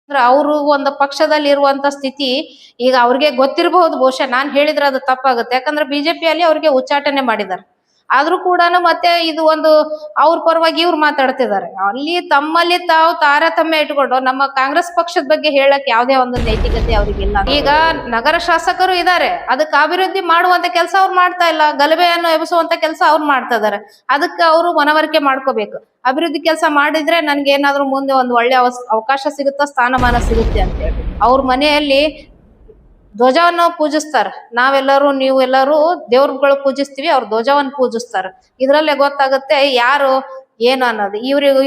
ಅವರು ಒಂದು ಪಕ್ಷದಲ್ಲಿ ಇರುವಂತ ಸ್ಥಿತಿ ಈಗ ಅವ್ರಿಗೆ ಗೊತ್ತಿರಬಹುದು. ಬಹುಶಃ ನಾನ್ ಹೇಳಿದ್ರೆ ಅದು ತಪ್ಪಾಗುತ್ತೆ, ಯಾಕಂದ್ರೆ ಬಿಜೆಪಿಯಲ್ಲಿ ಅವ್ರಿಗೆ ಉಚ್ಚಾಟನೆ ಮಾಡಿದ್ದಾರೆ. ಆದ್ರೂ ಕೂಡ ಮತ್ತೆ ಇದು ಒಂದು ಅವ್ರ ಪರವಾಗಿ ಇವ್ರು ಮಾತಾಡ್ತಿದ್ದಾರೆ. ಅಲ್ಲಿ ತಮ್ಮಲ್ಲಿ ತಾವು ತಾರತಮ್ಯ ಇಟ್ಕೊಂಡು ನಮ್ಮ ಕಾಂಗ್ರೆಸ್ ಪಕ್ಷದ ಬಗ್ಗೆ ಹೇಳಕ್ ಯಾವ್ದೇ ಒಂದು ನೈತಿಕತೆ ಅವ್ರಿಗಿಲ್ಲ. ಈಗ ನಗರ ಶಾಸಕರು ಇದ್ದಾರೆ, ಅದಕ್ಕೆ ಅಭಿವೃದ್ಧಿ ಮಾಡುವಂತ ಕೆಲಸ ಅವ್ರು ಮಾಡ್ತಾ ಇಲ್ಲ, ಗಲಭೆಯನ್ನು ಎಬ್ಬಿಸುವಂತ ಕೆಲಸ ಅವ್ರು ಮಾಡ್ತಾ ಇದಾರೆ. ಅದಕ್ಕೆ ಅವರು ಮನವರಿಕೆ ಮಾಡ್ಕೋಬೇಕು. ಅಭಿವೃದ್ಧಿ ಕೆಲಸ ಮಾಡಿದ್ರೆ ನನ್ಗೆ ಏನಾದ್ರು ಮುಂದೆ ಒಂದು ಒಳ್ಳೆ ಅವಕಾಶ ಸಿಗುತ್ತಾ, ಸ್ಥಾನಮಾನ ಸಿಗುತ್ತೆ ಅಂತ ಹೇಳಿ ಅವ್ರ ಮನೆಯಲ್ಲಿ ಧ್ವಜವನ್ನು ಪೂಜಿಸ್ತಾರ. ನಾವೆಲ್ಲರೂ ನೀವೆಲ್ಲರೂ ದೇವ್ರುಗಳು ಪೂಜಿಸ್ತೀವಿ, ಅವ್ರ ಧ್ವಜವನ್ನು ಪೂಜಿಸ್ತಾರ. ಇದ್ರಲ್ಲೇ ಗೊತ್ತಾಗುತ್ತೆ ಯಾರು ಏನು ಅನ್ನೋದು.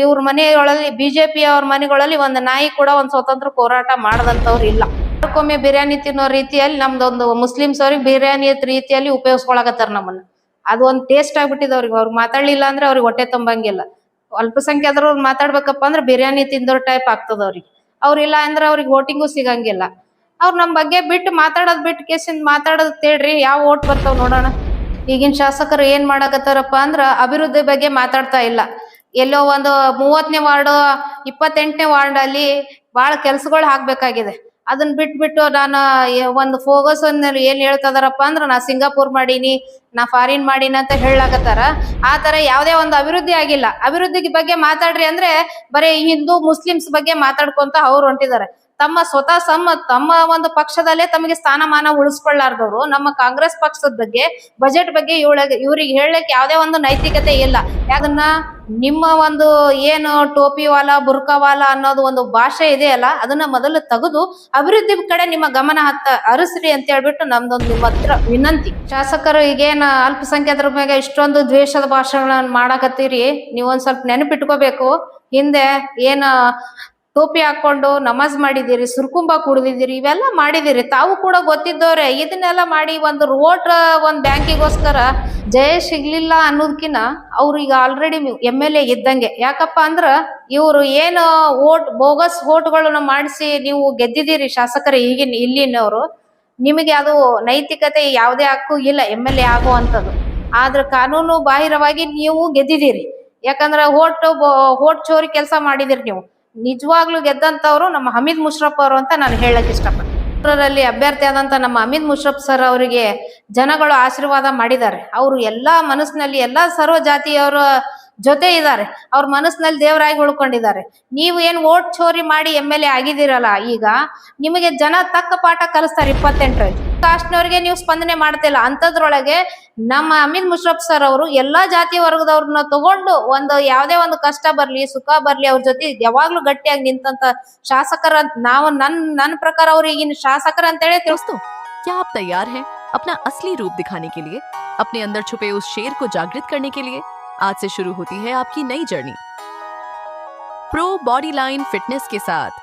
ಇವ್ರ ಮನೆಗಳಲ್ಲಿ ಬಿಜೆಪಿ ಅವ್ರ ಮನೆಗಳಲ್ಲಿ ಒಂದು ನಾಯಿ ಕೂಡ ಒಂದು ಸ್ವತಂತ್ರ ಹೋರಾಟ ಮಾಡದಂತವ್ರು ಇಲ್ಲ. ಅದಕ್ಕೊಮ್ಮೆ ಬಿರಿಯಾನಿ ತಿನ್ನೋ ರೀತಿಯಲ್ಲಿ ನಮ್ದೊಂದು ಮುಸ್ಲಿಮ್ಸ್ ಅವ್ರಿಗೆ ಬಿರಿಯಾನಿ ರೀತಿಯಲ್ಲಿ ಉಪಯೋಗಿಸ್ಕೊಳಕತ್ತಾರ ನಮ್ಮನ್ನ. ಅದು ಒಂದು ಟೇಸ್ಟ್ ಆಗ್ಬಿಟ್ಟಿದೆ ಅವ್ರಿಗೆ. ಅವ್ರು ಮಾತಾಡ್ಲಿಲ್ಲ ಅಂದ್ರೆ ಅವ್ರಿಗೆ ಹೊಟ್ಟೆ ತುಂಬಂಗಿಲ್ಲ. ಅಲ್ಪಸಂಖ್ಯಾತರು ಮಾತಾಡ್ಬೇಕಪ್ಪ ಅಂದ್ರೆ ಬಿರಿಯಾನಿ ತಿಂದೋರ್ ಟೈಪ್ ಆಗ್ತದ ಅವ್ರಿಗೆ. ಅವ್ರಿಲ್ಲ ಅಂದ್ರೆ ಅವ್ರಿಗೆ ವೋಟಿಂಗು ಸಿಗಂಗಿಲ್ಲ. ಅವ್ರು ನಮ್ ಬಗ್ಗೆ ಬಿಟ್ಟು ಮಾತಾಡೋದ್ ಬಿಟ್ಟು ಕೇಸಿಂದ ಮಾತಾಡೋದ್ ತೇಳ್ರಿ, ಯಾವ ಓಟ್ ಬರ್ತಾವ್ ನೋಡೋಣ. ಈಗಿನ ಶಾಸಕರು ಏನ್ ಮಾಡಕತ್ತಾರಪ್ಪ ಅಂದ್ರ ಅಭಿವೃದ್ಧಿ ಬಗ್ಗೆ ಮಾತಾಡ್ತಾ ಇಲ್ಲ. ಎಲ್ಲೋ ಒಂದು 30ನೇ ವಾರ್ಡ್ 28ನೇ ವಾರ್ಡ್ ಅಲ್ಲಿ ಬಹಳ ಕೆಲ್ಸಗಳು ಆಗ್ಬೇಕಾಗಿದೆ. ಅದನ್ನ ಬಿಟ್ಬಿಟ್ಟು ನಾನು ಒಂದು ಫೋಕಸ್ ಏನ್ ಹೇಳ್ತದಾರಪ್ಪ ಅಂದ್ರ ನಾ ಸಿಂಗಾಪುರ್ ಮಾಡೀನಿ, ನಾ ಫಾರಿನ್ ಮಾಡೀನಿ ಅಂತ ಹೇಳಾಕತ್ತಾರ. ಆ ತರ ಯಾವ್ದೇ ಒಂದು ಅಭಿವೃದ್ಧಿ ಆಗಿಲ್ಲ. ಅಭಿವೃದ್ಧಿ ಬಗ್ಗೆ ಮಾತಾಡ್ರಿ ಅಂದ್ರೆ ಬರೀ ಹಿಂದೂ ಮುಸ್ಲಿಮ್ಸ್ ಬಗ್ಗೆ ಮಾತಾಡ್ಕೊಂತ ಅವ್ರು ಹೊಂಟಿದ್ದಾರೆ. ತಮ್ಮ ಒಂದು ಪಕ್ಷದಲ್ಲೇ ತಮಗೆ ಸ್ಥಾನಮಾನ ಉಳಿಸ್ಕೊಳ್ಳಾರ್ದವ್ರು ನಮ್ಮ ಕಾಂಗ್ರೆಸ್ ಪಕ್ಷದ ಬಗ್ಗೆ ಬಜೆಟ್ ಬಗ್ಗೆ ಇವ್ರಿಗೆ ಹೇಳಕ್ ಯಾವ್ದೇ ಒಂದು ನೈತಿಕತೆ ಇಲ್ಲ. ಅದನ್ನ ನಿಮ್ಮ ಒಂದು ಏನು ಟೋಪಿ ವಾಲ ಬುರ್ಕಾವಾಲ ಅನ್ನೋದು ಒಂದು ಭಾಷೆ ಇದೆಯಲ್ಲ, ಅದನ್ನ ಮೊದಲು ತೆಗೆದು ಅಭಿವೃದ್ಧಿ ಕಡೆ ನಿಮ್ಮ ಗಮನ ಹರಿಸ್ರಿ ಅಂತ ಹೇಳ್ಬಿಟ್ಟು ನಮ್ದೊಂದು ನಿಮ್ಮ ಹತ್ರ ವಿನಂತಿ. ಶಾಸಕರು ಈಗೇನ ಅಲ್ಪಸಂಖ್ಯಾತರ ಮೇಲೆ ಇಷ್ಟೊಂದು ದ್ವೇಷದ ಭಾಷಣಗಳನ್ನ ಮಾಡಾಕತ್ತೀರಿ, ನೀವೊಂದ್ ಸ್ವಲ್ಪ ನೆನಪಿಟ್ಕೋಬೇಕು. ಹಿಂದೆ ಏನ ಟೋಪಿ ಹಾಕೊಂಡು ನಮಾಜ್ ಮಾಡಿದಿರಿ, ಸುರ್ಕುಂಬ ಕುಡ್ದಿದ್ದೀರಿ, ಇವೆಲ್ಲ ಮಾಡಿದಿರಿ. ತಾವು ಕೂಡ ಗೊತ್ತಿದ್ದವ್ರೆ. ಇದನ್ನೆಲ್ಲ ಮಾಡಿ ಒಂದು ಒಂದ್ ಬ್ಯಾಂಕಿಗೋಸ್ಕರ ಜಯ ಸಿಗ್ಲಿಲ್ಲ ಅನ್ನೋದಕ್ಕಿನ್ನ ಅವ್ರು ಈಗ ಆಲ್ರೆಡಿ MLA ಇದ್ದಂಗೆ. ಯಾಕಪ್ಪ ಅಂದ್ರ ಇವ್ರು ಏನು ಬೋಗಸ್ ಓಟ್ಗಳನ್ನ ಮಾಡಿಸಿ ನೀವು ಗೆದ್ದಿದ್ದೀರಿ ಶಾಸಕರು ಇಲ್ಲಿನವರು. ನಿಮಗೆ ಅದು ನೈತಿಕತೆ ಯಾವುದೇ ಹಕ್ಕು ಇಲ್ಲ MLA ಆಗುವಂಥದ್ದು. ಆದ್ರೆ ಕಾನೂನು ಬಾಹಿರವಾಗಿ ನೀವು ಗೆದ್ದಿದ್ದೀರಿ. ಯಾಕಂದ್ರ ಓಟ್ ಚೋರಿ ಕೆಲಸ ಮಾಡಿದಿರಿ ನೀವು. ನಿಜವಾಗ್ಲೂ ಗೆದ್ದಂತವ್ರು ನಮ್ಮ ಹಮೀದ್ ಮುಷ್ರಫ್ ಅವರು ಅಂತ ನಾನು ಹೇಳಕ್ ಇಷ್ಟಪಡ್ತೀನಿ. ಅಭ್ಯರ್ಥಿ ಆದಂತ ನಮ್ಮ ಹಮೀದ್ ಮುಷ್ರಫ್ ಸರ್ ಅವರಿಗೆ ಜನಗಳು ಆಶೀರ್ವಾದ ಮಾಡಿದ್ದಾರೆ. ಅವರು ಎಲ್ಲಾ ಮನಸ್ಸಿನಲ್ಲಿ ಎಲ್ಲಾ ಸರ್ವ ಜಾತಿಯವರ ಜೊತೆ ಇದ್ದಾರೆ. ಅವ್ರ ಮನಸ್ಸಿನಲ್ಲಿ ದೇವರಾಗಿ ಉಳ್ಕೊಂಡಿದ್ದಾರೆ. ನೀವು ಏನ್ ಓಟ್ ಚೋರಿ ಮಾಡಿ MLA ಆಗಿದ್ದೀರಲ್ಲ, ಈಗ ನಿಮಗೆ ಜನ ತಕ್ಕ ಪಾಠ ಕಲಿಸ್ತಾರೆ. 28 ಕಾಸ್ಟ್ನವ್ರಿಗೆ ನೀವು ಸ್ಪಂದನೆ ಮಾಡ್ತಿಲ್ಲ. ಅಂತದ್ರೊಳಗೆ ನಮ್ಮ ಹಮೀದ್ ಮುಷ್ರಫ್ ಸರ್ ಅವರು ಎಲ್ಲಾ ಜಾತಿ ವರ್ಗದವ್ರನ್ನ ತಗೊಂಡು ಒಂದು ಯಾವ್ದೇ ಒಂದು ಕಷ್ಟ ಬರ್ಲಿ ಸುಖ ಬರ್ಲಿ ಅವ್ರ ಜೊತೆ ಯಾವಾಗ್ಲೂ ಗಟ್ಟಿಯಾಗಿ ನಿಂತಂತ ಶಾಸಕರ ನಾವು ನನ್ನ ಪ್ರಕಾರ ಅವ್ರು ಈಗಿನ ಶಾಸಕರ ಅಂತೇಳಿ ತಿಳಿಸ್ತು. क्या आप तैयार हैं अपना असली रूप दिखाने के लिए, अपने अंदर छुपे उस शेर को जागृत करने के लिए? आज से शुरू होती है आपकी नई journey pro body line fitness के साथ।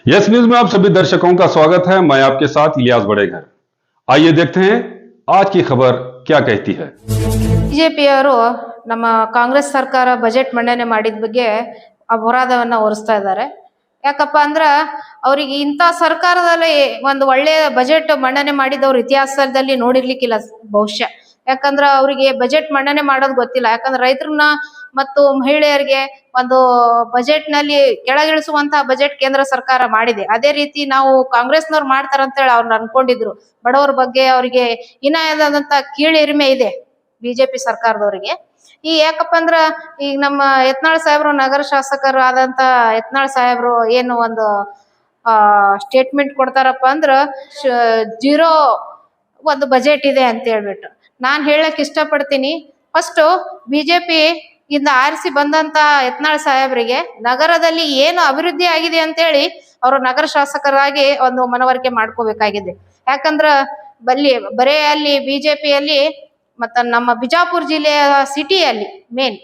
यस न्यूज में आप सभी दर्शकों का स्वागत है। मैं आपके साथ इलियास बड़ेघर। आइए देखते हैं आज की खबर क्या कहती है। ಬಿಜೆಪಿಯವರು ನಮ್ಮ ಕಾಂಗ್ರೆಸ್ ಸರ್ಕಾರ ಬಜೆಟ್ ಮಂಡನೆ ಮಾಡಿದ ಬಗ್ಗೆ ಅಪರಾಧವನ್ನ ಹೊರಿಸ್ತಾ ಇದ್ದಾರೆ. ಯಾಕಪ್ಪ ಅಂದ್ರ ಅವ್ರಿಗೆ ಇಂಥ ಸರ್ಕಾರದಲ್ಲಿ ಒಂದು ಒಳ್ಳೆ ಬಜೆಟ್ ಮಂಡನೆ ಮಾಡಿದವ್ರ ಇತಿಹಾಸದಲ್ಲಿ ನೋಡಿರ್ಲಿಕ್ಕಿಲ್ಲ ಬಹುಶಃ. ಯಾಕಂದ್ರ ಅವರಿಗೆ ಬಜೆಟ್ ಮಂಡನೆ ಮಾಡೋದು ಗೊತ್ತಿಲ್ಲ. ಯಾಕಂದ್ರೆ ರೈತರನ್ನ ಮತ್ತು ಮಹಿಳೆಯರಿಗೆ ಒಂದು ಬಜೆಟ್ ನಲ್ಲಿ ಕೆಳಗಿಳಿಸುವಂತಹ ಬಜೆಟ್ ಕೇಂದ್ರ ಸರ್ಕಾರ ಮಾಡಿದೆ. ಅದೇ ರೀತಿ ನಾವು ಕಾಂಗ್ರೆಸ್ನವ್ರು ಮಾಡ್ತಾರಂತ ಹೇಳಿ ಅವ್ರನ್ನ ಅನ್ಕೊಂಡಿದ್ರು. ಬಡವರ ಬಗ್ಗೆ ಅವರಿಗೆ ಇನಾಯದಂತ ಕೀಳಿರಿಮೆ ಇದೆ ಬಿಜೆಪಿ ಸರ್ಕಾರದವರಿಗೆ. ಈ ಯಾಕಪ್ಪ ಅಂದ್ರ ಈಗ ನಮ್ಮ ಯತ್ನಾಳ್ ಸಾಹೇಬ್ರು ನಗರ ಶಾಸಕರು ಆದಂತ ಯತ್ನಾಳ್ ಸಾಹೇಬ್ರು ಏನು ಒಂದು ಸ್ಟೇಟ್ಮೆಂಟ್ ಕೊಡ್ತಾರಪ್ಪ ಅಂದ್ರ 0 ಒಂದು ಬಜೆಟ್ ಇದೆ ಅಂತ ಹೇಳ್ಬಿಟ್ಟು ನಾನ್ ಹೇಳಕ್ ಇಷ್ಟಪಡ್ತೀನಿ. ಫಸ್ಟ್ ಬಿಜೆಪಿ ಇಂದ ಆರಿಸಿ ಬಂದಂತ ಯತ್ನಾಳ್ ಸಾಹೇಬ್ರಿಗೆ ನಗರದಲ್ಲಿ ಏನು ಅಭಿವೃದ್ಧಿ ಆಗಿದೆ ಅಂತ ಹೇಳಿ ಅವರು ನಗರ ಶಾಸಕರಾಗಿ ಒಂದು ಮನವರಿಕೆ ಮಾಡ್ಕೋಬೇಕಾಗಿದೆ. ಯಾಕಂದ್ರ ಬರೇ ಅಲ್ಲಿ ಬಿಜೆಪಿಯಲ್ಲಿ ಮತ್ತ ನಮ್ಮ ಬಿಜಾಪುರ ಜಿಲ್ಲೆಯ ಸಿಟಿಯಲ್ಲಿ ಮೇನ್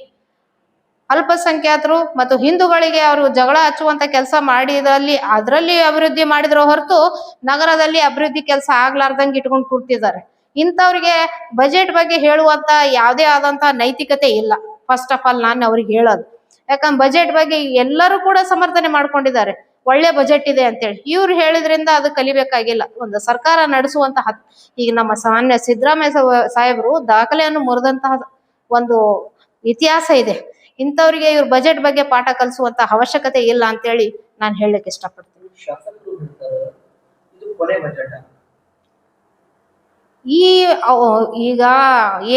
ಅಲ್ಪಸಂಖ್ಯಾತರು ಮತ್ತು ಹಿಂದೂಗಳಿಗೆ ಅವರು ಜಗಳ ಹಚ್ಚುವಂತ ಕೆಲಸ ಮಾಡಿದಲ್ಲಿ ಅದರಲ್ಲಿ ಅಭಿವೃದ್ಧಿ ಮಾಡಿದ್ರು ಹೊರತು ನಗರದಲ್ಲಿ ಅಭಿವೃದ್ಧಿ ಕೆಲಸ ಆಗ್ಲಾರ್ದಂಗೆ ಇಟ್ಕೊಂಡು ಕೂರ್ತಿದ್ದಾರೆ. ಇಂಥವ್ರಿಗೆ ಬಜೆಟ್ ಬಗ್ಗೆ ಹೇಳುವಂತ ಯಾವುದೇ ಆದಂತ ನೈತಿಕತೆ ಇಲ್ಲ. ಫಸ್ಟ್ ಆಫ್ ಆಲ್ ನಾನು ಅವ್ರಿಗೆ ಹೇಳೋದು, ಯಾಕಂದ್ರೆ ಬಜೆಟ್ ಬಗ್ಗೆ ಎಲ್ಲರೂ ಕೂಡ ಸಮರ್ಥನೆ ಮಾಡ್ಕೊಂಡಿದ್ದಾರೆ, ಒಳ್ಳೆ ಬಜೆಟ್ ಇದೆ ಅಂತೇಳಿ. ಇವ್ರು ಹೇಳಿದ್ರಿಂದ ಅದು ಕಲಿಬೇಕಾಗಿಲ್ಲ. ಒಂದು ಸರ್ಕಾರ ನಡೆಸುವಂತಹ ಈಗ ನಮ್ಮ ಸಾಮಾನ್ಯ ಸಿದ್ದರಾಮಯ್ಯ ಸಾಹೇಬರು ದಾಖಲೆಯನ್ನು ಮುರಿದಂತಹ ಒಂದು ಇತಿಹಾಸ ಇದೆ. ಇಂಥವ್ರಿಗೆ ಇವ್ರ ಬಜೆಟ್ ಬಗ್ಗೆ ಪಾಠ ಕಲಿಸುವಂತ ಅವಶ್ಯಕತೆ ಇಲ್ಲ ಅಂತೇಳಿ ನಾನು ಹೇಳಲಿಕ್ಕೆ ಇಷ್ಟಪಡ್ತೀನಿ. ಶಾಸಕರು ಹೇಳ್ತಾರೆ ಇದು ಕೊನೆ ಬಜೆಟ್. ಈಗ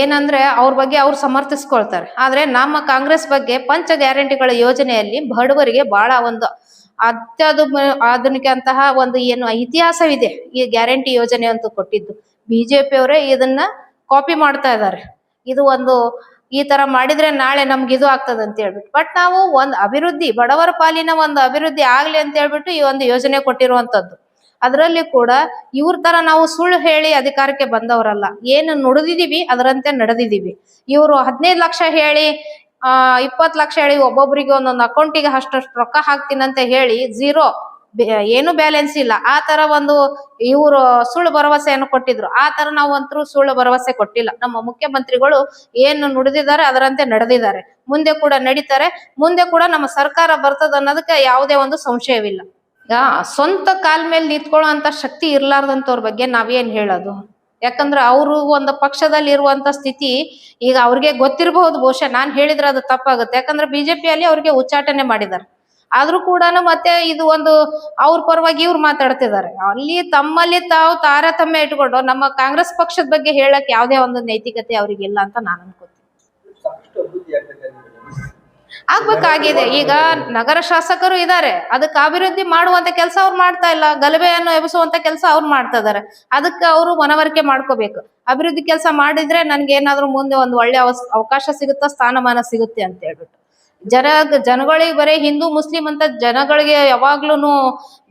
ಏನಂದ್ರೆ ಅವ್ರ ಬಗ್ಗೆ ಅವ್ರು ಸಮರ್ಥಿಸ್ಕೊಳ್ತಾರೆ. ಆದ್ರೆ ನಮ್ಮ ಕಾಂಗ್ರೆಸ್ ಬಗ್ಗೆ ಪಂಚ ಗ್ಯಾರಂಟಿಗಳ ಯೋಜನೆಯಲ್ಲಿ ಬಡವರಿಗೆ ಬಹಳ ಒಂದು ಆಧುನಿಕ ಅಂತಹ ಒಂದು ಏನು ಇತಿಹಾಸವಿದೆ. ಈ ಗ್ಯಾರಂಟಿ ಯೋಜನೆ ಅಂತೂ ಕೊಟ್ಟಿದ್ದು ಬಿಜೆಪಿ ಅವರೇ ಇದನ್ನ ಕಾಪಿ ಮಾಡ್ತಾ ಇದ್ದಾರೆ. ಇದು ಒಂದು ಈ ತರ ಮಾಡಿದ್ರೆ ನಾಳೆ ನಮ್ಗೆ ಇದು ಆಗ್ತದೆ ಅಂತ ಹೇಳ್ಬಿಟ್ಟು. ಬಟ್ ನಾವು ಒಂದು ಅಭಿವೃದ್ಧಿ, ಬಡವರ ಪಾಲಿನ ಒಂದು ಅಭಿವೃದ್ಧಿ ಆಗ್ಲಿ ಅಂತ ಹೇಳ್ಬಿಟ್ಟು ಈ ಒಂದು ಯೋಜನೆ ಕೊಟ್ಟಿರುವಂತದ್ದು. ಅದರಲ್ಲಿ ಕೂಡ ಇವ್ರ ತರ ನಾವು ಸುಳ್ಳು ಹೇಳಿ ಅಧಿಕಾರಕ್ಕೆ ಬಂದವರಲ್ಲ. ಏನು ನುಡಿದಿದೀವಿ ಅದರಂತೆ ನಡೆದಿದೀವಿ. ಇವರು 15 ಲಕ್ಷ ಹೇಳಿ 20 ಲಕ್ಷ ಹೇಳಿ ಒಬ್ಬೊಬ್ಬರಿಗೆ ಒಂದೊಂದು ಅಕೌಂಟಿಗೆ ಅಷ್ಟಷ್ಟು ರೊಕ್ಕ ಹಾಕ್ತೀನಂತ ಹೇಳಿ ಝೀರೋ, ಏನು ಬ್ಯಾಲೆನ್ಸ್ ಇಲ್ಲ. ಆ ತರ ಒಂದು ಇವರು ಸುಳ್ಳು ಭರವಸೆಯನ್ನು ಕೊಟ್ಟಿದ್ರು. ಆ ತರ ನಾವು ಅಂತೂ ಸುಳ್ಳು ಭರವಸೆ ಕೊಟ್ಟಿಲ್ಲ. ನಮ್ಮ ಮುಖ್ಯಮಂತ್ರಿಗಳು ಏನು ನುಡಿದಿದ್ದಾರೆ ಅದರಂತೆ ನಡೆದಿದ್ದಾರೆ. ಮುಂದೆ ಕೂಡ ನಡೀತಾರೆ. ಮುಂದೆ ಕೂಡ ನಮ್ಮ ಸರ್ಕಾರ ಬರ್ತದ ಅನ್ನೋದಕ್ಕೆ ಯಾವುದೇ ಒಂದು ಸಂಶಯವಿಲ್ಲ. ಈಗ ಸ್ವಂತ ಕಾಲ್ ಮೇಲೆ ನಿಂತ್ಕೊಳ್ಳುವಂತ ಶಕ್ತಿ ಇರ್ಲಾರ್ದಂತವ್ರ ಬಗ್ಗೆ ನಾವೇನ್ ಹೇಳೋದು? ಯಾಕಂದ್ರೆ ಅವರು ಒಂದು ಪಕ್ಷದಲ್ಲಿ ಇರುವಂತ ಸ್ಥಿತಿ ಈಗ ಅವ್ರಿಗೆ ಗೊತ್ತಿರಬಹುದು. ಬಹುಶಃ ನಾನ್ ಹೇಳಿದ್ರೆ ಅದು ತಪ್ಪಾಗುತ್ತೆ. ಯಾಕಂದ್ರೆ ಬಿಜೆಪಿಯಲ್ಲಿ ಅವ್ರಿಗೆ ಉಚ್ಚಾಟನೆ ಮಾಡಿದ್ದಾರೆ. ಆದ್ರೂ ಕೂಡ ಮತ್ತೆ ಇದು ಒಂದು ಅವ್ರ ಪರವಾಗಿ ಇವ್ರು ಮಾತಾಡ್ತಿದ್ದಾರೆ. ಅಲ್ಲಿ ತಮ್ಮಲ್ಲಿ ತಾವು ತಾರತಮ್ಯ ಇಟ್ಕೊಂಡು ನಮ್ಮ ಕಾಂಗ್ರೆಸ್ ಪಕ್ಷದ ಬಗ್ಗೆ ಹೇಳಕ್ ಯಾವುದೇ ಒಂದು ನೈತಿಕತೆ ಅವ್ರಿಗಿಲ್ಲ ಅಂತ ನಾನು ಅನ್ಕೋತೀನಿ. ಸಾಕಷ್ಟು ಅಭಿವೃದ್ಧಿ ಆಗ್ಬೇಕಾಗಿದೆ. ಈಗ ನಗರ ಶಾಸಕರು ಇದ್ದಾರೆ, ಅದಕ್ಕೆ ಅಭಿವೃದ್ಧಿ ಮಾಡುವಂತ ಕೆಲಸ ಅವ್ರು ಮಾಡ್ತಾ ಇಲ್ಲ. ಗಲಭೆಯನ್ನು ಎಬ್ಬಿಸುವಂತ ಕೆಲಸ ಅವ್ರು ಮಾಡ್ತಾ ಇದಾರೆ. ಅದಕ್ಕೆ ಅವರು ಮನವರಿಕೆ ಮಾಡ್ಕೋಬೇಕು. ಅಭಿವೃದ್ಧಿ ಕೆಲಸ ಮಾಡಿದ್ರೆ ನನ್ಗೆ ಏನಾದ್ರು ಮುಂದೆ ಒಂದು ಒಳ್ಳೆ ಅವಕಾಶ ಸಿಗುತ್ತಾ, ಸ್ಥಾನಮಾನ ಸಿಗುತ್ತೆ ಅಂತ ಹೇಳ್ಬಿಟ್ಟು ಜನಗಳಿಗೆ ಬರೀ ಹಿಂದೂ ಮುಸ್ಲಿಂ ಅಂತ ಜನಗಳಿಗೆ ಯಾವಾಗ್ಲೂ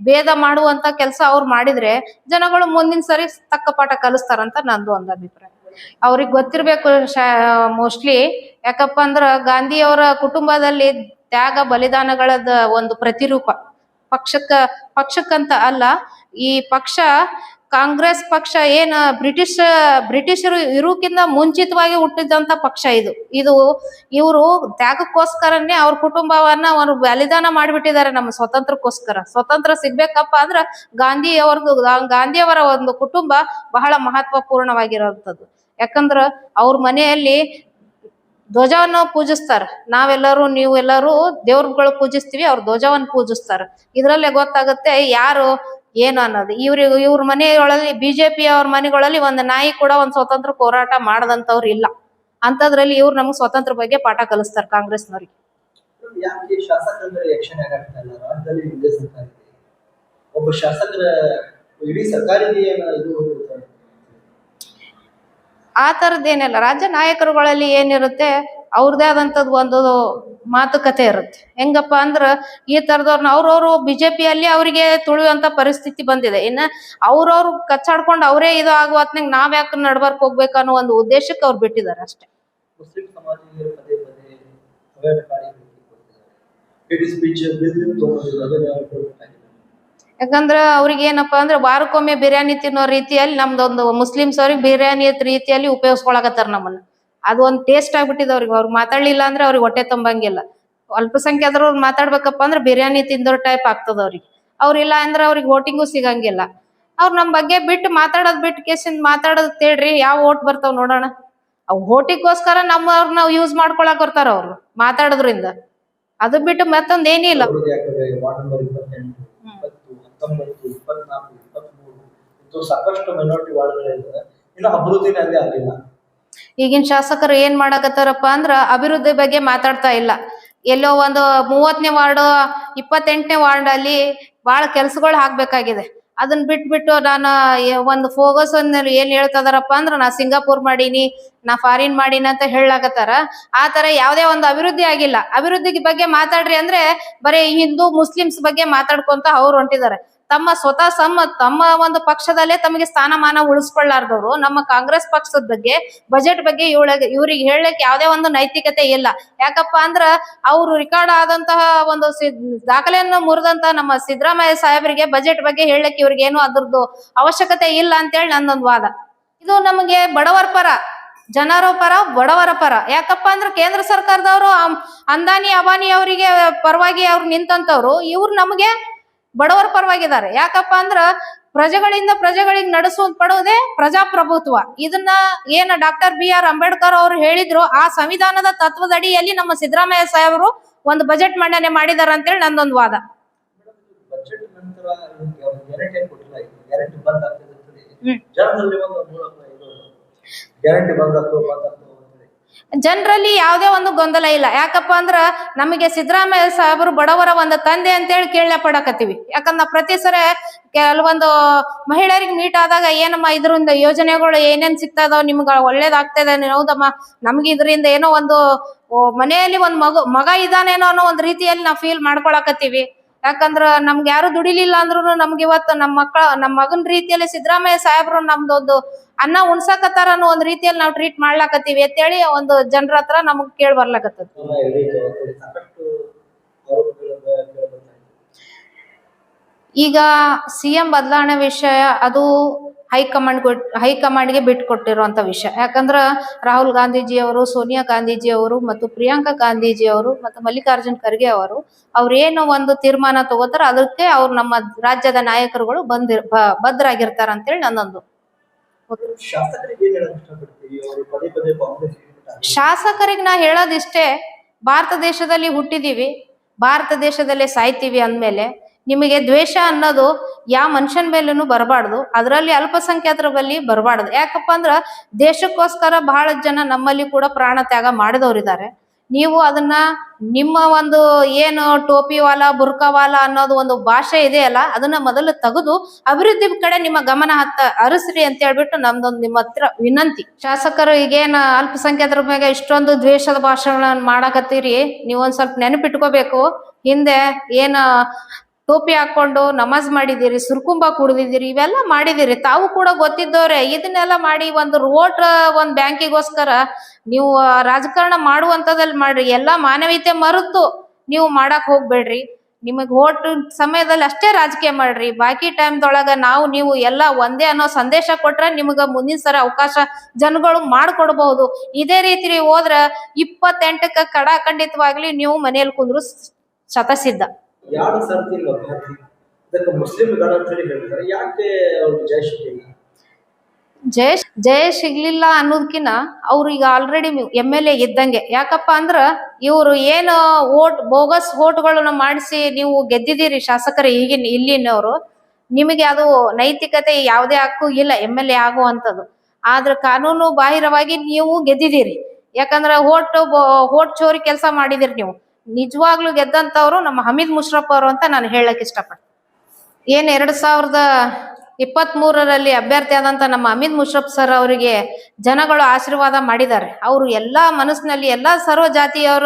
ಭೇದ ಮಾಡುವಂತ ಕೆಲಸ ಅವ್ರು ಮಾಡಿದ್ರೆ ಜನಗಳು ಮುಂದಿನ ಸರಿ ತಕ್ಕ ಪಾಠ ಕಲಿಸ್ತಾರಂತ ನಂದು ಒಂದು ಅಭಿಪ್ರಾಯ. ಅವ್ರಿಗೆ ಗೊತ್ತಿರ್ಬೇಕು ಮೋಸ್ಟ್ಲಿ. ಯಾಕಪ್ಪ ಅಂದ್ರ ಗಾಂಧಿಯವರ ಕುಟುಂಬದಲ್ಲಿ ತ್ಯಾಗ ಬಲಿದಾನಗಳದ ಒಂದು ಪ್ರತಿರೂಪ. ಪಕ್ಷಕ್ಕಂತ ಅಲ್ಲ, ಈ ಪಕ್ಷ ಕಾಂಗ್ರೆಸ್ ಪಕ್ಷ ಏನ ಬ್ರಿಟಿಷರು ಇರೋಕ್ಕಿಂತ ಮುಂಚಿತವಾಗಿ ಹುಟ್ಟಿದಂತ ಪಕ್ಷ ಇದು. ಇವರು ತ್ಯಾಗಕ್ಕೋಸ್ಕರನೇ ಅವ್ರ ಕುಟುಂಬವನ್ನ ಅವರು ಬಲಿದಾನ ಮಾಡಿಬಿಟ್ಟಿದ್ದಾರೆ ನಮ್ಮ ಸ್ವತಂತ್ರಕ್ಕೋಸ್ಕರ. ಸ್ವತಂತ್ರ ಸಿಗ್ಬೇಕಪ್ಪ ಅಂದ್ರ ಗಾಂಧಿಯವರ ಒಂದು ಕುಟುಂಬ ಬಹಳ ಮಹತ್ವಪೂರ್ಣವಾಗಿರುವಂಥದ್ದು. ಯಾಕಂದ್ರ ಅವ್ರ ಮನೆಯಲ್ಲಿ ಧ್ವಜವನ್ನು ಪೂಜಿಸ್ತಾರ. ನಾವೆಲ್ಲರೂ ನೀವೆಲ್ಲರೂ ದೇವ್ರುಗಳು ಪೂಜಿಸ್ತೀವಿ, ಅವ್ರ ಧ್ವಜವನ್ನು ಪೂಜಿಸ್ತಾರ. ಇದ್ರಲ್ಲೇ ಗೊತ್ತಾಗುತ್ತೆ ಯಾರು ಏನು ಅನ್ನೋದು. ಇವ್ರ ಮನೆಗಳಲ್ಲಿ ಬಿಜೆಪಿ ಅವ್ರ ಮನೆಗಳಲ್ಲಿ ಒಂದು ನಾಯಿ ಕೂಡ ಒಂದು ಸ್ವತಂತ್ರ ಹೋರಾಟ ಮಾಡದಂತವ್ರು ಇಲ್ಲ. ಅಂತದ್ರಲ್ಲಿ ಇವ್ರು ನಮ್ಗೆ ಸ್ವತಂತ್ರ ಬಗ್ಗೆ ಪಾಠ ಕಲಿಸ್ತಾರ ಕಾಂಗ್ರೆಸ್ನವ್ರಿಗೆ. ಯಾಕೆ ಶಾಸಕರ ಎಲೆಕ್ಷನ್ ಆಗ್ತಾ ಇಲ್ಲ? ರಾಜ್ಯದಲ್ಲಿ ವಿರೋಧ ಸರ್ಕಾರ ಇದೆ. ಒಬ್ಬ ಶಾಸಕರ ಇಡೀ ಸರ್ಕಾರಿಗೆ ಇದು ಆ ತರದ್ದೇನಿಲ್ಲ. ರಾಜ್ಯ ನಾಯಕರುಗಳಲ್ಲಿ ಏನಿರುತ್ತೆ ಅವ್ರದೇ ಆದಂತದ್ದು ಒಂದು ಮಾತುಕತೆ ಇರುತ್ತೆ. ಹೆಂಗಪ್ಪ ಅಂದ್ರ ಈ ತರದವ್ರನ್ನ ಅವ್ರವ್ರು ಬಿಜೆಪಿಯಲ್ಲಿ ಅವರಿಗೆ ತುಳಿಯುವಂತ ಪರಿಸ್ಥಿತಿ ಬಂದಿದೆ. ಇನ್ನ ಅವ್ರವ್ರು ಕಚ್ಚಾಡ್ಕೊಂಡು ಅವರೇ ಇದು ಆಗುವ ಹೊತ್ನಾಗ ನಾವ್ ಯಾಕೆ ನಡ್ಬರ್ಕ್ ಹೋಗ್ಬೇಕು ಅನ್ನೋ ಒಂದು ಉದ್ದೇಶಕ್ಕೆ ಅವ್ರು ಬಿಟ್ಟಿದ್ದಾರೆ ಅಷ್ಟೇ. ಮುಸ್ಲಿಂ ಸಮಾಜದಲ್ಲಿ ಪದೇ ಪದೇ ಯಾಕಂದ್ರ ಅವ್ರಿಗೆ ಏನಪ್ಪಾ ಅಂದ್ರೆ ವಾರಕ್ಕೊಮ್ಮೆ ಬಿರಿಯಾನಿ ತಿನ್ನೋ ರೀತಿಯಲ್ಲಿ ನಮ್ದೊಂದು ಮುಸ್ಲಿಮ್ಸ್ ಅವ್ರಿಗೆ ಬಿರಿಯಾನಿ ರೀತಿಯಲ್ಲಿ ಉಪಯೋಗಿಸ್ಕೊಳಕತ್ತಾರ ನಮ್ಮನ್ನ. ಅದು ಒಂದು ಟೇಸ್ಟ್ ಆಗ್ಬಿಟ್ಟಿದೆ ಅವ್ರಿಗೆ. ಅವ್ರು ಮಾತಾಡ್ಲಿಲ್ಲ ಅಂದ್ರೆ ಅವ್ರಿಗೆ ಹೊಟ್ಟೆ ತುಂಬಂಗಿಲ್ಲ. ಅಲ್ಪಸಂಖ್ಯಾತರು ಮಾತಾಡ್ಬೇಕಪ್ಪ ಅಂದ್ರೆ ಬಿರಿಯಾನಿ ತಿಂದೋರ್ ಟೈಪ್ ಆಗ್ತದ ಅವ್ರಿಗೆ. ಅವ್ರಿಲ್ಲ ಅಂದ್ರೆ ಅವ್ರಿಗೆ ವೋಟಿಂಗು ಸಿಗಂಗಿಲ್ಲ. ಅವ್ರು ನಮ್ ಬಗ್ಗೆ ಬಿಟ್ಟು ಮಾತಾಡೋದ್ ಬಿಟ್ಟು ಕೇಸಿಂದ ಮಾತಾಡೋದ್ ತೇಳ್ರಿ ಯಾವ ವೋಟ್ ಬರ್ತಾವ್ ನೋಡೋಣ. ಅವ್ ವೋಟಿಗೋಸ್ಕರ ನಮ್ಮವ್ರನ್ನ ಯೂಸ್ ಮಾಡ್ಕೊಳಕ್ ಬರ್ತಾರ ಅವ್ರು ಮಾತಾಡೋದ್ರಿಂದ. ಅದು ಬಿಟ್ಟು ಮತ್ತೊಂದ್ ಏನಿಲ್ಲ. ಸಾಕಷ್ಟು ಮೈನಾರಿಟಿ ವಾರ್ಡ್ಗಳಿದೆ, ಇನ್ನು ಅಭಿವೃದ್ಧಿನಲ್ಲಿ ಆಗಿಲ್ಲ. ಈಗಿನ ಶಾಸಕರು ಏನ್ ಮಾಡಕತ್ತಾರಪ್ಪ ಅಂದ್ರ ಅಭಿವೃದ್ಧಿ ಬಗ್ಗೆ ಮಾತಾಡ್ತಾ ಇಲ್ಲ. ಎಲ್ಲೋ ಒಂದು 30ನೇ ವಾರ್ಡ್ 28ನೇ ವಾರ್ಡ್ ಅಲ್ಲಿ ಬಹಳ ಕೆಲ್ಸಗಳು ಆಗ್ಬೇಕಾಗಿದೆ. ಅದನ್ನ ಬಿಟ್ಬಿಟ್ಟು ನಾನು ಒಂದು ಫೋಕಸ್ ಏನ್ ಹೇಳ್ತದಾರಪ್ಪ ಅಂದ್ರ ನಾ ಸಿಂಗಾಪುರ್ ಮಾಡೀನಿ, ನಾ ಫಾರಿನ್ ಮಾಡೀನಿ ಅಂತ ಹೇಳಾಕತ್ತಾರ. ಆ ತರ ಯಾವ್ದೇ ಒಂದು ಅಭಿವೃದ್ಧಿ ಆಗಿಲ್ಲ. ಅಭಿವೃದ್ಧಿ ಬಗ್ಗೆ ಮಾತಾಡ್ರಿ ಅಂದ್ರೆ ಬರೀ ಹಿಂದೂ ಮುಸ್ಲಿಮ್ಸ್ ಬಗ್ಗೆ ಮಾತಾಡ್ಕೊಂತ ಅವ್ರು ಹೊಂಟಿದ್ದಾರೆ. ಸ್ವತಃ ತಮ್ಮ ಒಂದು ಪಕ್ಷದಲ್ಲೇ ತಮಗೆ ಸ್ಥಾನಮಾನ ಉಳಿಸ್ಕೊಳ್ಳಾರ್ದವ್ರು ನಮ್ಮ ಕಾಂಗ್ರೆಸ್ ಪಕ್ಷದ ಬಗ್ಗೆ ಬಜೆಟ್ ಬಗ್ಗೆ ಇವ್ರಿಗೆ ಹೇಳಕ್ ಯಾವ್ದೇ ಒಂದು ನೈತಿಕತೆ ಇಲ್ಲ. ಯಾಕಪ್ಪ ಅಂದ್ರ ಅವ್ರು ರೆಕಾರ್ಡ್ ಆದಂತಹ ಒಂದು ದಾಖಲೆಯನ್ನು ಮುರಿದಂತ ನಮ್ಮ ಸಿದ್ದರಾಮಯ್ಯ ಸಾಹೇಬರಿಗೆ ಬಜೆಟ್ ಬಗ್ಗೆ ಹೇಳಕ್ ಇವ್ರಿಗೆ ಏನು ಅದ್ರದ್ದು ಅವಶ್ಯಕತೆ ಇಲ್ಲ ಅಂತೇಳಿ ನಂದೊಂದು ವಾದ. ಇದು ನಮಗೆ ಬಡವರ ಪರ, ಜನರ ಪರ, ಬಡವರ ಪರ. ಯಾಕಪ್ಪ ಅಂದ್ರೆ ಕೇಂದ್ರ ಸರ್ಕಾರದವರು ಅಂದಾನಿ ಅಬಾನಿ ಅವರಿಗೆ ಪರವಾಗಿ ಅವ್ರು ನಿಂತಂತವ್ರು, ಇವ್ರು ನಮಗೆ ಬಡವರ ಪರವಾಗಿದ್ದಾರೆ. ಯಾಕಪ್ಪ ಅಂದ್ರ ಪ್ರಜೆಗಳಿಗೆ ಪಡುವುದೇ ಪ್ರಜಾಪ್ರಭುತ್ವ. ಇದನ್ನ ಏನ ಡಾಕ್ಟರ್ BR ಅಂಬೇಡ್ಕರ್ ಅವರು ಹೇಳಿದ್ರು, ಆ ಸಂವಿಧಾನದ ತತ್ವದಡಿಯಲ್ಲಿ ನಮ್ಮ ಸಿದ್ದರಾಮಯ್ಯ ಸಾಹೇಬರು ಒಂದು ಬಜೆಟ್ ಮಂಡನೆ ಮಾಡಿದಾರ ಅಂತೇಳಿ ನಂದೊಂದು ವಾದ. ಬಜೆಟ್ ನಂತರ ಗ್ಯಾರಂಟಿ ಕೊಟ್ಟಿಲ್ಲ, ಗ್ಯಾರಂಟಿ ಬಂದ್ ಆಗ್ತದೆ ಜನರಲ್ಲಿ ಗ್ಯಾರಂಟಿ ಜನರಲ್ಲಿ ಯಾವುದೇ ಒಂದು ಗೊಂದಲ ಇಲ್ಲ. ಯಾಕಪ್ಪ ಅಂದ್ರ ನಮಗೆ ಸಿದ್ದರಾಮಯ್ಯ ಸಾಹೇಬರು ಬಡವರ ಒಂದು ತಂದೆ ಅಂತೇಳಿ ಕೇಳ ಪಡಕತ್ತೀವಿ. ಯಾಕಂದ್ರ ಪ್ರತಿ ಸಲ ಕೆಲವೊಂದು ಮಹಿಳೆಯರಿಗೆ ಮೀಟ್ ಆದಾಗ ಏನಮ್ಮ ಇದರಿಂದ ಯೋಜನೆಗಳು ಏನೇನ್ ಸಿಗ್ತದೋ ನಿಮ್ಗ ಒಳ್ಳೇದಾಗ್ತದೆ, ಹೌದಮ್ಮ ನಮ್ಗೆ ಇದರಿಂದ ಏನೋ ಒಂದು ಮನೆಯಲ್ಲಿ ಒಂದು ಮಗ ಇದಾನೇನೋ ಅನ್ನೋ ಒಂದು ರೀತಿಯಲ್ಲಿ ನಾವು ಫೀಲ್ ಮಾಡ್ಕೊಳಕತ್ತೀವಿ. ಯಾಕಂದ್ರ ನಮ್ಗೆ ಯಾರು ದುಡಿಲಿಲ್ಲ ಅಂದ್ರೂ ನಮ್ಗೆ ಇವತ್ತು ನಮ್ಮ ಮಗನ ರೀತಿಯಲ್ಲಿ ಸಿದ್ದರಾಮಯ್ಯ ಸಾಹೇಬ್ರು ನಮ್ದೊಂದು ಅನ್ನ ಉಣ್ಸಾಕತ್ತಾರ ಅನ್ನೋ ಒಂದ್ ರೀತಿಯಲ್ಲಿ ನಾವು ಟ್ರೀಟ್ ಮಾಡ್ಲಾಕತ್ತೀವಿ ಅಂತೇಳಿ ಒಂದು ಜನರ ಹತ್ರ ನಮಗ್ ಕೇಳಿ ಬರ್ಲಾಕತ್ತದ. ಈಗ CM ಬದಲಾವಣೆ ವಿಷಯ ಅದು ಹೈಕಮಾಂಡ್ಗೆ ಬಿಟ್ಕೊಟ್ಟಿರುವಂತ ವಿಷಯ. ಯಾಕಂದ್ರ ರಾಹುಲ್ ಗಾಂಧೀಜಿ ಅವರು, ಸೋನಿಯಾ ಗಾಂಧೀಜಿ ಅವರು ಮತ್ತು ಪ್ರಿಯಾಂಕಾ ಗಾಂಧೀಜಿ ಅವರು ಮತ್ತು ಮಲ್ಲಿಕಾರ್ಜುನ್ ಖರ್ಗೆ ಅವ್ರೇನು ಒಂದು ತೀರ್ಮಾನ ತಗೋತಾರ ಅದಕ್ಕೆ ಅವ್ರು ನಮ್ಮ ರಾಜ್ಯದ ನಾಯಕರುಗಳು ಬದ್ಧರಾಗಿರ್ತಾರ ಅಂತೇಳಿ ನನ್ನೊಂದು. ಶಾಸಕರಿಗೆ ನಾ ಹೇಳೋದಿಷ್ಟೇ, ಭಾರತ ದೇಶದಲ್ಲಿ ಹುಟ್ಟಿದೀವಿ, ಭಾರತ ದೇಶದಲ್ಲೇ ಸಾಯ್ತೀವಿ ಅಂದ್ಮೇಲೆ ನಿಮಗೆ ದ್ವೇಷ ಅನ್ನೋದು ಯಾವ ಮನುಷ್ಯನ ಮೇಲೂ ಬರಬಾರ್ದು, ಅದರಲ್ಲಿ ಅಲ್ಪಸಂಖ್ಯಾತರ ಬಳಿ ಬರಬಾರ್ದು. ಯಾಕಪ್ಪ ಅಂದ್ರ ದೇಶಕ್ಕೋಸ್ಕರ ಬಹಳ ಜನ ನಮ್ಮಲ್ಲಿ ಕೂಡ ಪ್ರಾಣ ತ್ಯಾಗ ಮಾಡಿದವರಿದ್ದಾರೆ. ನೀವು ಅದನ್ನ ನಿಮ್ಮ ಒಂದು ಏನು ಟೋಪಿವಾಲ ಬುರ್ಕಾವಾಲ ಅನ್ನೋದು ಒಂದು ಭಾಷೆ ಇದೆಯಲ್ಲ, ಅದನ್ನ ಮೊದಲು ತೆಗೆದು ಅಭಿವೃದ್ಧಿ ಕಡೆ ನಿಮ್ಮ ಗಮನ ಹರಿಸ್ರಿ ಅಂತ ಹೇಳ್ಬಿಟ್ಟು ನಮ್ದೊಂದು ನಿಮ್ಮ ಹತ್ರ ವಿನಂತಿ. ಶಾಸಕರು ಈಗೇನ ಅಲ್ಪಸಂಖ್ಯಾತರ ಮೇಲೆ ಇಷ್ಟೊಂದು ದ್ವೇಷದ ಭಾಷೆಗಳನ್ನ ಮಾಡಕತ್ತೀರಿ, ನೀವೊಂದ್ ಸ್ವಲ್ಪ ನೆನಪಿಟ್ಕೋಬೇಕು. ಹಿಂದೆ ಏನ ಟೋಪಿ ಹಾಕೊಂಡು ನಮಾಜ್ ಮಾಡಿದಿರಿ, ಸುರ್ಕುಂಬ ಕುಡ್ದಿದ್ದೀರಿ, ಇವೆಲ್ಲ ಮಾಡಿದಿರಿ. ತಾವು ಕೂಡ ಗೊತ್ತಿದ್ದವ್ರೆ. ಇದನ್ನೆಲ್ಲ ಮಾಡಿ ಒಂದು ಒಂದ್ ಬ್ಯಾಂಕಿಗೋಸ್ಕರ ನೀವು ರಾಜಕಾರಣ ಮಾಡುವಂತದಲ್ಲಿ ಮಾಡ್ರಿ. ಎಲ್ಲಾ ಮಾನವೀಯತೆ ಮರೆತು ನೀವು ಮಾಡಕ್ ಹೋಗ್ಬೇಡ್ರಿ. ನಿಮಗ್ ಓಟ್ ಸಮಯದಲ್ಲಿ ಅಷ್ಟೇ ರಾಜಕೀಯ ಮಾಡ್ರಿ. ಬಾಕಿ ಟೈಮ್ದೊಳಗ ನೀವು ಎಲ್ಲ ಒಂದೇ ಅನ್ನೋ ಸಂದೇಶ ಕೊಟ್ರೆ ನಿಮ್ಗ ಮುಂದಿನ ಸಲ ಅವಕಾಶ ಜನಗಳು ಮಾಡ್ಕೊಡ್ಬಹುದು. ಇದೇ ರೀತಿ ಹೋದ್ರ 28ಕ್ಕೆ ಖಂಡಿತವಾಗ್ಲಿ ನೀವು ಮನೆಯಲ್ಲಿ ಕುಂದ್ರು ಶತಸಿದ್ಧ. ಯಾರು ಸರ್ತಿಲ್ಲ ಅಭ್ಯರ್ಥಿ, ಇದಕ್ಕೆ ಮುಸ್ಲಿಂಗಳ ಅಂತ ಹೇಳಿ ಹೇಳ್ತಾರೆ. ಯಾಕೆ ಅವ್ರು ಜಯ ಸಿಗ್ಲಿಲ್ಲ ಅನ್ನೋದಕ್ಕಿನ್ನ ಅವ್ರು ಈಗ ಆಲ್ರೆಡಿ MLA ಇದ್ದಂಗೆ. ಯಾಕಪ್ಪ ಅಂದ್ರ ಇವ್ರು ಏನು ಬೋಗಸ್ ಓಟ್ಗಳನ್ನ ಮಾಡಿಸಿ ನೀವು ಗೆದ್ದಿದ್ದೀರಿ ಶಾಸಕರು ಇಲ್ಲಿನವರು. ನಿಮಗೆ ಅದು ನೈತಿಕತೆ ಯಾವುದೇ ಹಕ್ಕು ಇಲ್ಲ MLA ಆಗುವಂಥದ್ದು. ಆದ್ರೆ ಕಾನೂನು ಬಾಹಿರವಾಗಿ ನೀವು ಗೆದ್ದಿದ್ದೀರಿ. ಯಾಕಂದ್ರ ಓಟ್ ಚೋರಿ ಕೆಲಸ ಮಾಡಿದಿರಿ ನೀವು. ನಿಜವಾಗ್ಲೂ ಗೆದ್ದಂತವ್ರು ನಮ್ಮ ಹಮೀದ್ ಮುಷರಫ್ ಅವರು ಅಂತ ನಾನು ಹೇಳಕ್ ಇಷ್ಟಪಡ್ತೀನಿ. ಏನ್ 2023ರಲ್ಲಿ ಅಭ್ಯರ್ಥಿ ಆದಂತ ನಮ್ಮ ಹಮೀದ್ ಮುಷರಫ್ ಸರ್ ಅವರಿಗೆ ಜನಗಳು ಆಶೀರ್ವಾದ ಮಾಡಿದ್ದಾರೆ. ಅವರು ಎಲ್ಲಾ ಮನಸ್ಸಿನಲ್ಲಿ ಎಲ್ಲಾ ಸರ್ವ ಜಾತಿಯವರ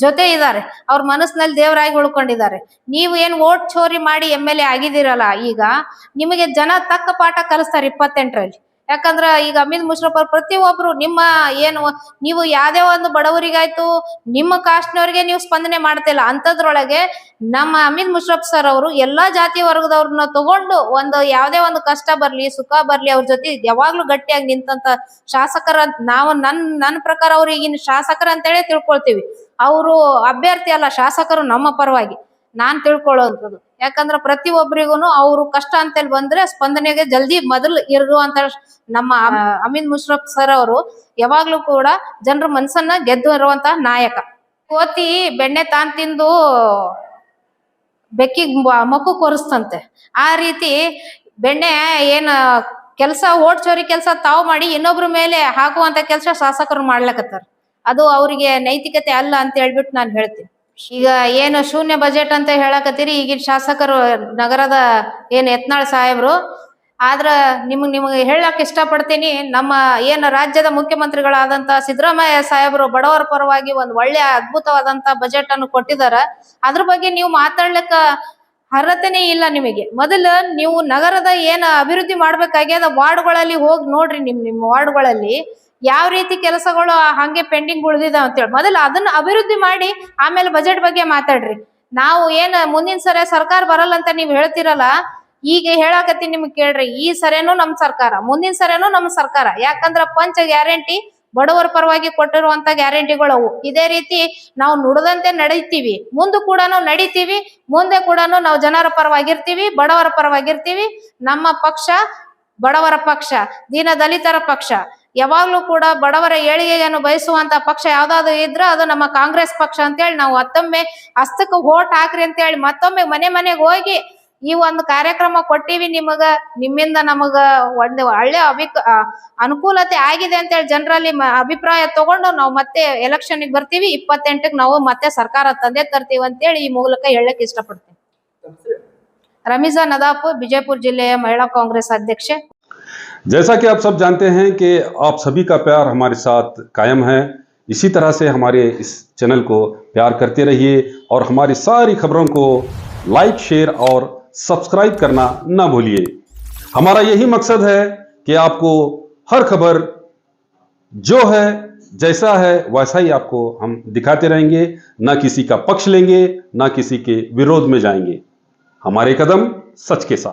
ಜೊತೆ ಇದ್ದಾರೆ. ಅವ್ರ ಮನಸ್ಸಿನಲ್ಲಿ ದೇವರಾಗಿ ಉಳ್ಕೊಂಡಿದ್ದಾರೆ. ನೀವು ಏನ್ ಓಟ್ ಚೋರಿ ಮಾಡಿ MLA ಆಗಿದ್ದೀರಲ್ಲ, ಈಗ ನಿಮಗೆ ಜನ ತಕ್ಕ ಪಾಠ ಕಲಿಸ್ತಾರೆ 28ರಲ್ಲಿ. ಯಾಕಂದ್ರ ಈಗ ಹಮೀದ್ ಮುಷರಫ್ ಅವ್ರು ಪ್ರತಿಯೊಬ್ರು ನಿಮ್ಮ ಏನು ನೀವು ಯಾವ್ದೇ ಒಂದು ಬಡವರಿಗಾಯ್ತು ನಿಮ್ಮ ಕಾಸ್ಟ್ನವ್ರಿಗೆ ನೀವು ಸ್ಪಂದನೆ ಮಾಡ್ತಿಲ್ಲ. ಅಂತದ್ರೊಳಗೆ ನಮ್ಮ ಹಮೀದ್ ಮುಷರಫ್ ಸರ್ ಅವರು ಎಲ್ಲಾ ಜಾತಿ ವರ್ಗದವ್ರನ್ನ ತಗೊಂಡು ಒಂದು ಯಾವ್ದೇ ಒಂದು ಕಷ್ಟ ಬರ್ಲಿ ಸುಖ ಬರ್ಲಿ ಅವ್ರ ಜೊತೆ ಯಾವಾಗ್ಲೂ ಗಟ್ಟಿಯಾಗಿ ನಿಂತಂತ ಶಾಸಕರ ನಾವು ನನ್ನ ಪ್ರಕಾರ ಅವ್ರು ಈಗಿನ ಶಾಸಕರ ಅಂತೇಳಿ ತಿಳ್ಕೊಳ್ತೀವಿ. ಅವರು ಅಭ್ಯರ್ಥಿ ಅಲ್ಲ, ಶಾಸಕರು ನಮ್ಮ ಪರವಾಗಿ ನಾನ್ ತಿಳ್ಕೊಳ್ಳೋಂಥದ್ದು. ಯಾಕಂದ್ರ ಪ್ರತಿಯೊಬ್ಬರಿಗೂ ಅವ್ರು ಕಷ್ಟ ಅಂತೇಳಿ ಬಂದ್ರೆ ಸ್ಪಂದನೆಗೆ ಜಲ್ದಿ ಮೊದಲು ಇರುವಂತ ನಮ್ಮ ಹಮೀದ್ ಮುಷರಫ್ ಸರ್ ಅವರು ಯಾವಾಗ್ಲೂ ಕೂಡ ಜನರ ಮನಸ್ಸನ್ನ ಗೆದ್ದು ಇರುವಂತಹ ನಾಯಕ. ಕೋತಿ ಬೆಣ್ಣೆ ತಾನ್ ತಿಂದು ಬೆಕ್ಕಿಗ್ ಮಕ್ಕು ಕೊರಿಸ್ತಂತೆ. ಆ ರೀತಿ ಬೆಣ್ಣೆ ಏನ್ ಕೆಲಸ ಓಟ್ ಚೋರಿ ಕೆಲಸ ತಾವು ಮಾಡಿ ಇನ್ನೊಬ್ರ ಮೇಲೆ ಹಾಕುವಂತ ಕೆಲಸ ಶಾಸಕರು ಮಾಡ್ಲಕತ್ತಾರ. ಅದು ಅವರಿಗೆ ನೈತಿಕತೆ ಅಲ್ಲ ಅಂತ ಹೇಳ್ಬಿಟ್ಟು ನಾನು ಹೇಳ್ತೀನಿ. ಈಗ ಏನು ಶೂನ್ಯ ಬಜೆಟ್ ಅಂತ ಹೇಳಕತ್ತೀರಿ ಈಗಿನ ಶಾಸಕರು ನಗರದ ಏನ್ ಯತ್ನಾಳ್ ಸಾಹೇಬ್ರು. ಆದ್ರ ನಿಮಗೆ ಹೇಳಕ್ ಇಷ್ಟಪಡ್ತೀನಿ, ನಮ್ಮ ಏನು ರಾಜ್ಯದ ಮುಖ್ಯಮಂತ್ರಿಗಳಾದಂತ ಸಿದ್ದರಾಮಯ್ಯ ಸಾಹೇಬರು ಬಡವರ ಪರವಾಗಿ ಒಂದು ಒಳ್ಳೆಯ ಅದ್ಭುತವಾದಂತ ಬಜೆಟ್ ಅನ್ನು ಕೊಟ್ಟಿದಾರ. ಅದ್ರ ಬಗ್ಗೆ ನೀವು ಮಾತಾಡ್ಲಿಕ್ಕ ಅರ್ಹತೆನೇ ಇಲ್ಲ ನಿಮಗೆ. ಮೊದಲು ನೀವು ನಗರದ ಏನ ಅಭಿವೃದ್ಧಿ ಮಾಡ್ಬೇಕಾಗ್ಯದ ವಾರ್ಡ್ಗಳಲ್ಲಿ ಹೋಗಿ ನೋಡ್ರಿ, ನಿಮ್ಮ ವಾರ್ಡ್ಗಳಲ್ಲಿ ಯಾವ ರೀತಿ ಕೆಲಸಗಳು ಹಂಗೆ ಪೆಂಡಿಂಗ್ ಉಳಿದಿದಾವ ಅಂತೇಳಿ ಮೊದಲು ಅದನ್ನ ಅಭಿವೃದ್ಧಿ ಮಾಡಿ ಆಮೇಲೆ ಬಜೆಟ್ ಬಗ್ಗೆ ಮಾತಾಡ್ರಿ. ನಾವು ಏನ ಮುಂದಿನ ಸರಿ ಸರ್ಕಾರ ಬರಲ್ಲ ಅಂತ ನೀವು ಹೇಳ್ತಿರಲ್ಲ, ಈಗ ಹೇಳಾಕತ್ತೀನಿ ನಿಮ್ಗೆ ಕೇಳ್ರಿ, ಈ ಸರಿನೂ ನಮ್ ಸರ್ಕಾರ, ಮುಂದಿನ ಸರಿನೂ ನಮ್ ಸರ್ಕಾರ. ಯಾಕಂದ್ರ ಪಂಚ ಗ್ಯಾರಂಟಿ ಬಡವರ ಪರವಾಗಿ ಕೊಟ್ಟಿರುವಂತ ಗ್ಯಾರಂಟಿಗಳು ಅವು. ಇದೇ ರೀತಿ ನಾವು ನುಡಿದಂತೆ ನಡೀತೀವಿ, ಮುಂದೆ ಕೂಡ ನಡೀತೀವಿ, ಮುಂದೆ ಕೂಡ ನಾವು ಜನರ ಪರವಾಗಿರ್ತೀವಿ, ಬಡವರ ಪರವಾಗಿರ್ತೀವಿ. ನಮ್ಮ ಪಕ್ಷ ಬಡವರ ಪಕ್ಷ, ದೀನ ದಲಿತರ ಪಕ್ಷ. ಯಾವಾಗ್ಲೂ ಕೂಡ ಬಡವರ ಏಳಿಗೆಯನ್ನು ಬಯಸುವಂತ ಪಕ್ಷ ಯಾವ್ದಾದ್ರು ಇದ್ರ ಅದು ನಮ್ಮ ಕಾಂಗ್ರೆಸ್ ಪಕ್ಷ ಅಂತೇಳಿ ನಾವು ಮತ್ತೊಮ್ಮೆ ಹಸ್ತಕ್ಕೆ ವೋಟ್ ಹಾಕ್ರಿ ಅಂತೇಳಿ ಮತ್ತೊಮ್ಮೆ ಮನೆ ಮನೆಗೆ ಹೋಗಿ ಈ ಒಂದು ಕಾರ್ಯಕ್ರಮ ಕೊಟ್ಟಿವಿ. ನಿಮ್ಮಿಂದ ನಮಗ ಒಂದು ಒಳ್ಳೆ ಅನುಕೂಲತೆ ಆಗಿದೆ ಅಂತೇಳಿ ಜನರಲ್ಲಿ ಅಭಿಪ್ರಾಯ ತಗೊಂಡು ನಾವು ಮತ್ತೆ ಎಲೆಕ್ಷನ್ಗೆ ಬರ್ತೀವಿ. 28ಕ್ಕೆ ನಾವು ಮತ್ತೆ ಸರ್ಕಾರ ತಂದೆ ತರ್ತೀವಿ ಅಂತೇಳಿ ಈ ಮೂಲಕ ಹೇಳಕ್ ಇಷ್ಟಪಡ್ತೀನಿ. रमीजा नदाफ, बीजेपुर जिले महिला कांग्रेस अध्यक्ष। जैसा कि आप सब जानते हैं कि आप सभी का प्यार हमारे साथ कायम है, इसी तरह से हमारे इस चैनल को प्यार करते रहिए और हमारी सारी खबरों को लाइक, शेयर और सब्सक्राइब करना ना भूलिए। हमारा यही मकसद है कि आपको हर खबर जो है जैसा है वैसा ही आपको हम दिखाते रहेंगे, ना किसी का पक्ष लेंगे, ना किसी के विरोध में जाएंगे। हमारे कदम सच के साथ।